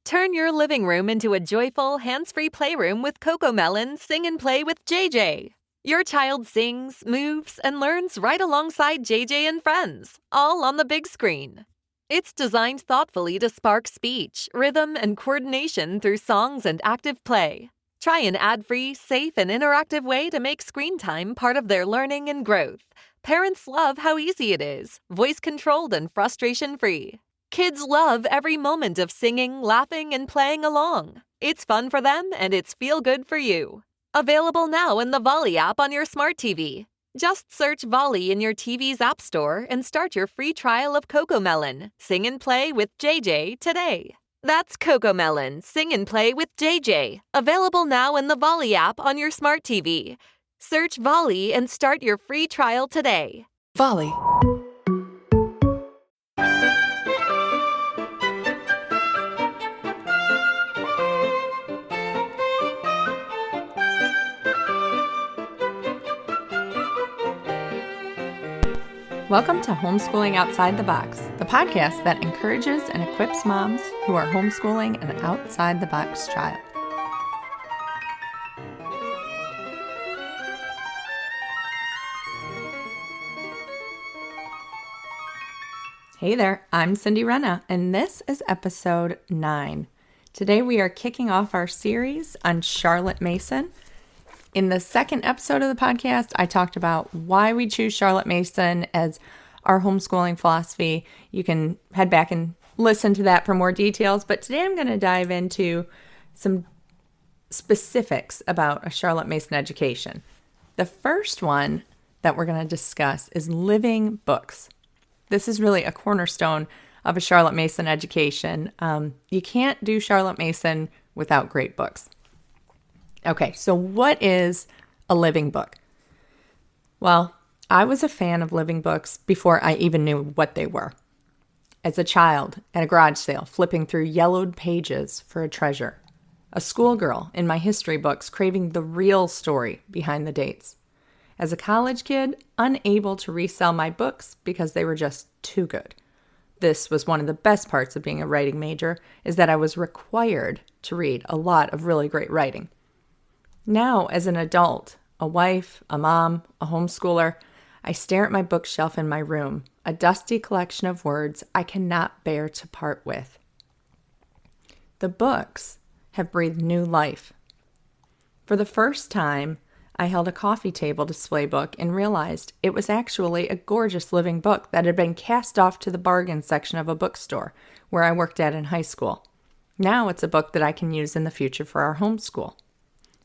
Turn your living room into a joyful, hands-free playroom with CoComelon Sing and Play with JJ. Your child sings, moves, and learns right alongside JJ and friends, all on the big screen. It's designed thoughtfully to spark speech, rhythm, and coordination through songs and active play. Try an ad-free, safe, and interactive way to make screen time part of their learning and growth. Parents love how easy it is, voice-controlled and frustration-free. Kids love every moment of singing, laughing, and playing along. It's fun for them, and it's feel-good for you. Available now in the Volley app on your smart TV. Just search Volley in your TV's app store and start your free trial of CoComelon Sing and Play with JJ today. That's CoComelon Sing and Play with JJ. Available now in the Volley app on your smart TV. Search Volley and start your free trial today. Volley. Welcome to Homeschooling Outside the Box, the podcast that encourages and equips moms who are homeschooling an outside-the-box child. Hey there, I'm Cindy Renna, and this is episode 9. Today we are kicking off our series on Charlotte Mason. In the second episode of the podcast, I talked about why we choose Charlotte Mason as our homeschooling philosophy. You can head back and listen to that for more details, but today I'm going to dive into some specifics about a Charlotte Mason education. The first one that we're going to discuss is living books. This is really a cornerstone of a Charlotte Mason education. You can't do Charlotte Mason without great books. Okay, so what is a living book? Well, I was a fan of living books before I even knew what they were. As a child, at a garage sale, flipping through yellowed pages for a treasure. A schoolgirl in my history books craving the real story behind the dates. As a college kid, unable to resell my books because they were just too good. This was one of the best parts of being a writing major, is that I was required to read a lot of really great writing. Now, as an adult, a wife, a mom, a homeschooler, I stare at my bookshelf in my room, a dusty collection of words I cannot bear to part with. The books have breathed new life. For the first time, I held a coffee table display book and realized it was actually a gorgeous living book that had been cast off to the bargain section of a bookstore where I worked at in high school. Now it's a book that I can use in the future for our homeschool.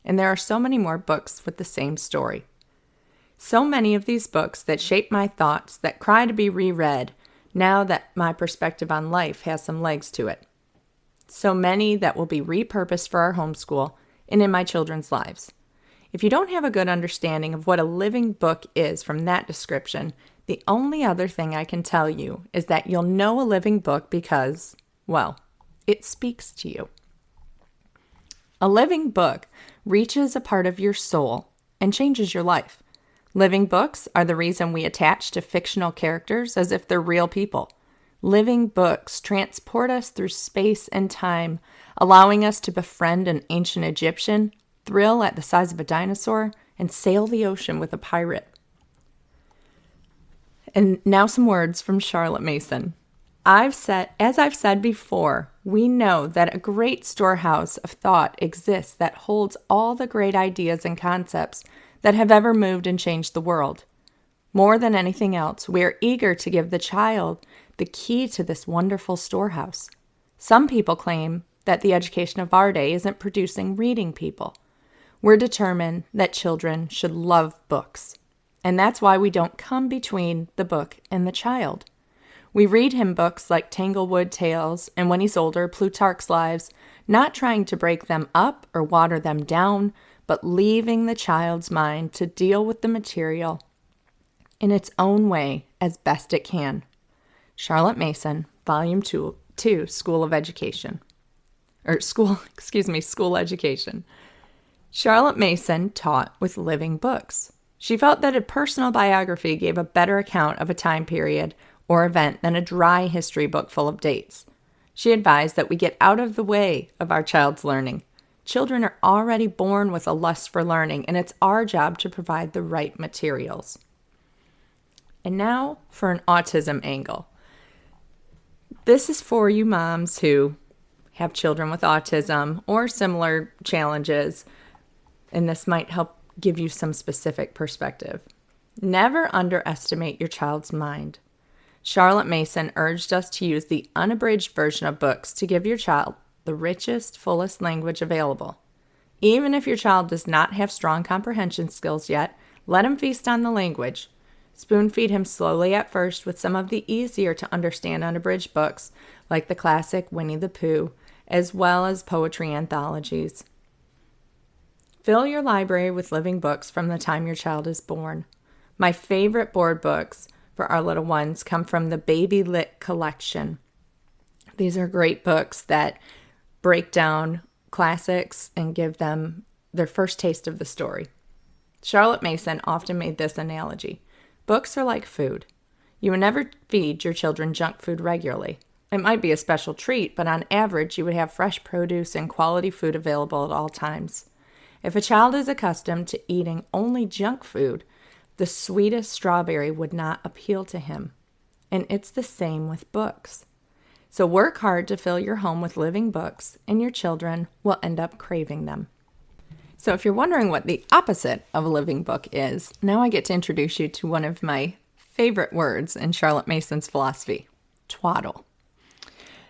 And there are so many more books with the same story. So many of these books that shape my thoughts, that cry to be reread, now that my perspective on life has some legs to it. So many that will be repurposed for our homeschool and in my children's lives. If you don't have a good understanding of what a living book is from that description, the only other thing I can tell you is that you'll know a living book because, well, it speaks to you. A living book reaches a part of your soul and changes your life. Living books are the reason we attach to fictional characters as if they're real people. Living books transport us through space and time, allowing us to befriend an ancient Egyptian, thrill at the size of a dinosaur, and sail the ocean with a pirate. And now some words from Charlotte Mason. As I've said before, we know that a great storehouse of thought exists that holds all the great ideas and concepts that have ever moved and changed the world. More than anything else, we are eager to give the child the key to this wonderful storehouse. Some people claim that the education of our day isn't producing reading people. We're determined that children should love books, and that's why we don't come between the book and the child. We read him books like Tanglewood Tales and, when he's older, Plutarch's Lives, not trying to break them up or water them down, but leaving the child's mind to deal with the material in its own way as best it can. Charlotte Mason, Volume 2, School Education. Charlotte Mason taught with living books. She felt that a personal biography gave a better account of a time period or event than a dry history book full of dates. She advised that we get out of the way of our child's learning. Children are already born with a lust for learning, and it's our job to provide the right materials. And now for an autism angle. This is for you moms who have children with autism or similar challenges, and this might help give you some specific perspective. Never underestimate your child's mind. Charlotte Mason urged us to use the unabridged version of books to give your child the richest, fullest language available. Even if your child does not have strong comprehension skills yet, let him feast on the language. Spoon feed him slowly at first with some of the easier to understand unabridged books, like the classic Winnie the Pooh, as well as poetry anthologies. Fill your library with living books from the time your child is born. My favorite board books for our little ones come from the Baby Lit collection. These are great books that break down classics and give them their first taste of the story. Charlotte Mason often made this analogy. Books are like food. You would never feed your children junk food regularly. It might be a special treat, but on average, you would have fresh produce and quality food available at all times. If a child is accustomed to eating only junk food, the sweetest strawberry would not appeal to him. And it's the same with books. So work hard to fill your home with living books, and your children will end up craving them. So if you're wondering what the opposite of a living book is, now I get to introduce you to one of my favorite words in Charlotte Mason's philosophy, twaddle.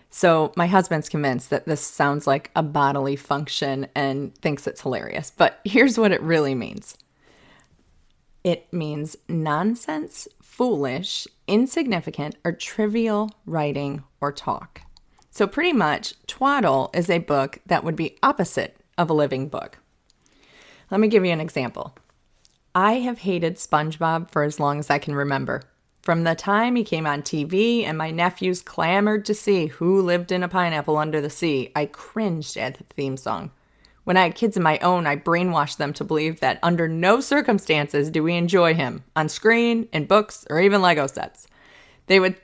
So my husband's convinced that this sounds like a bodily function and thinks it's hilarious, but here's what it really means. It means nonsense, foolish, insignificant, or trivial writing or talk. So pretty much, twaddle is a book that would be opposite of a living book. Let me give you an example. I have hated SpongeBob for as long as I can remember. From the time he came on TV and my nephews clamored to see who lived in a pineapple under the sea, I cringed at the theme song. When I had kids of my own, I brainwashed them to believe that under no circumstances do we enjoy him, on screen, in books, or even Lego sets. They would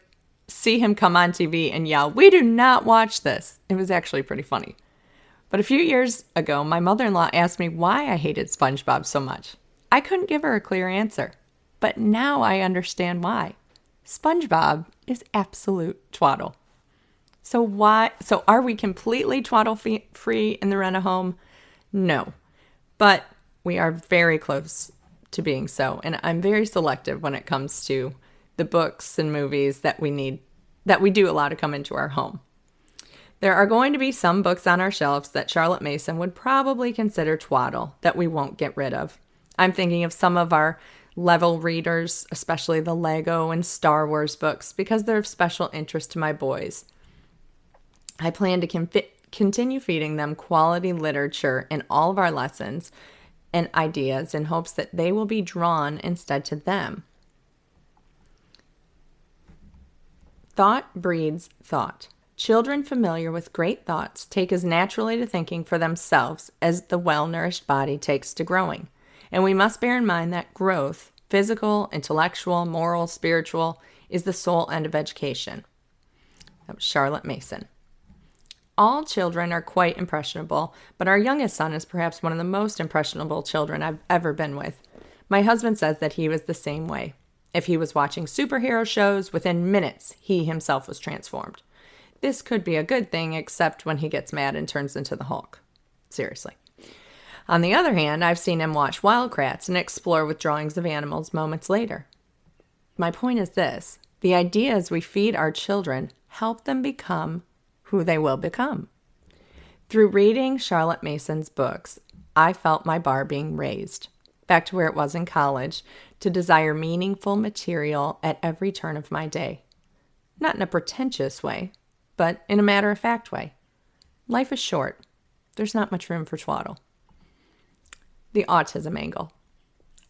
see him come on TV and yell, "We do not watch this." It was actually pretty funny. But a few years ago, my mother-in-law asked me why I hated SpongeBob so much. I couldn't give her a clear answer, but now I understand why. SpongeBob is absolute twaddle. So are we completely twaddle-free in the Rena home? No, but we are very close to being so, and I'm very selective when it comes to the books and movies that we do allow to come into our home. There are going to be some books on our shelves that Charlotte Mason would probably consider twaddle that we won't get rid of. I'm thinking of some of our level readers, especially the Lego and Star Wars books, because they're of special interest to my boys. I plan to continue feeding them quality literature in all of our lessons and ideas in hopes that they will be drawn instead to them. Thought breeds thought. Children familiar with great thoughts take as naturally to thinking for themselves as the well-nourished body takes to growing. And we must bear in mind that growth, physical, intellectual, moral, spiritual, is the sole end of education. That was Charlotte Mason. All children are quite impressionable, but our youngest son is perhaps one of the most impressionable children I've ever been with. My husband says that he was the same way. If he was watching superhero shows, within minutes, he himself was transformed. This could be a good thing, except when he gets mad and turns into the Hulk. Seriously. On the other hand, I've seen him watch Wildcrats and explore with drawings of animals moments later. My point is this: the ideas we feed our children help them become who they will become. Through reading Charlotte Mason's books, I felt my bar being raised, back to where it was in college, to desire meaningful material at every turn of my day. Not in a pretentious way, but in a matter-of-fact way. Life is short. There's not much room for twaddle. The autism angle.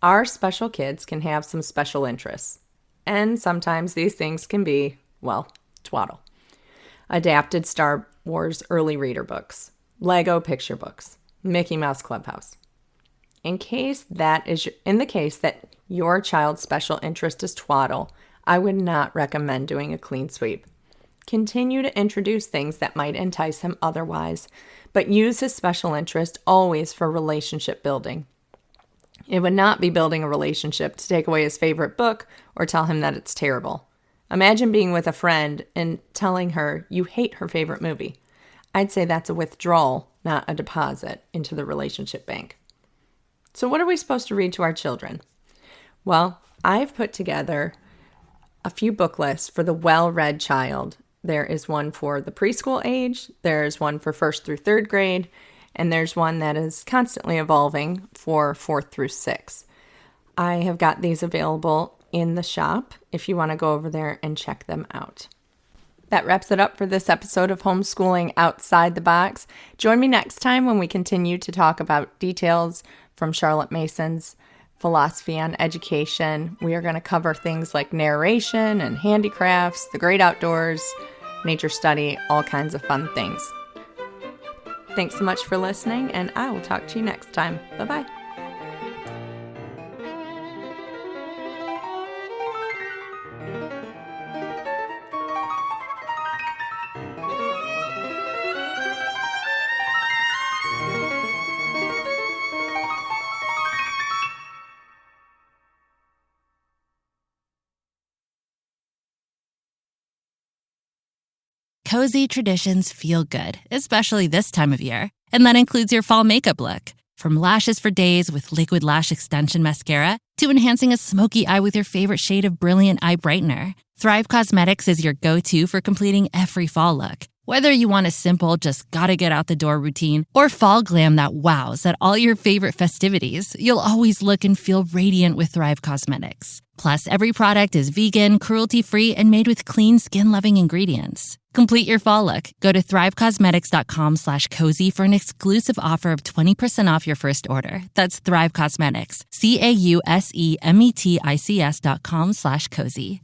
Our special kids can have some special interests, and sometimes these things can be, well, twaddle. Adapted Star Wars early reader books, Lego picture books, Mickey Mouse Clubhouse. In the case that your child's special interest is twaddle, I would not recommend doing a clean sweep. Continue to introduce things that might entice him otherwise, but use his special interest always for relationship building. It would not be building a relationship to take away his favorite book or tell him that it's terrible. Imagine being with a friend and telling her you hate her favorite movie. I'd say that's a withdrawal, not a deposit into the relationship bank. So what are we supposed to read to our children? Well, I've put together a few book lists for the well-read child. There is one for the preschool age, there's one for 1st through 3rd grade, and there's one that is constantly evolving for 4th through 6th. I have got these available in the shop if you want to go over there and check them out. That wraps it up for this episode of Homeschooling Outside the Box. Join me next time when we continue to talk about details from Charlotte Mason's philosophy on education. We are going to cover things like narration and handicrafts, the great outdoors, nature study, all kinds of fun things. Thanks so much for listening, and I will talk to you next time. Bye-bye. Cozy traditions feel good, especially this time of year. And that includes your fall makeup look. From lashes for days with Liquid Lash Extension Mascara to enhancing a smoky eye with your favorite shade of Brilliant Eye Brightener, Thrive Causemetics is your go-to for completing every fall look. Whether you want a simple, just gotta get out the door routine, or fall glam that wows at all your favorite festivities, you'll always look and feel radiant with Thrive Causemetics. Plus, every product is vegan, cruelty-free, and made with clean, skin-loving ingredients. Complete your fall look. Go to thrivecosmetics.com/cozy for an exclusive offer of 20% off your first order. That's Thrive Cosmetics. CAUSEMETICS.com/cozy.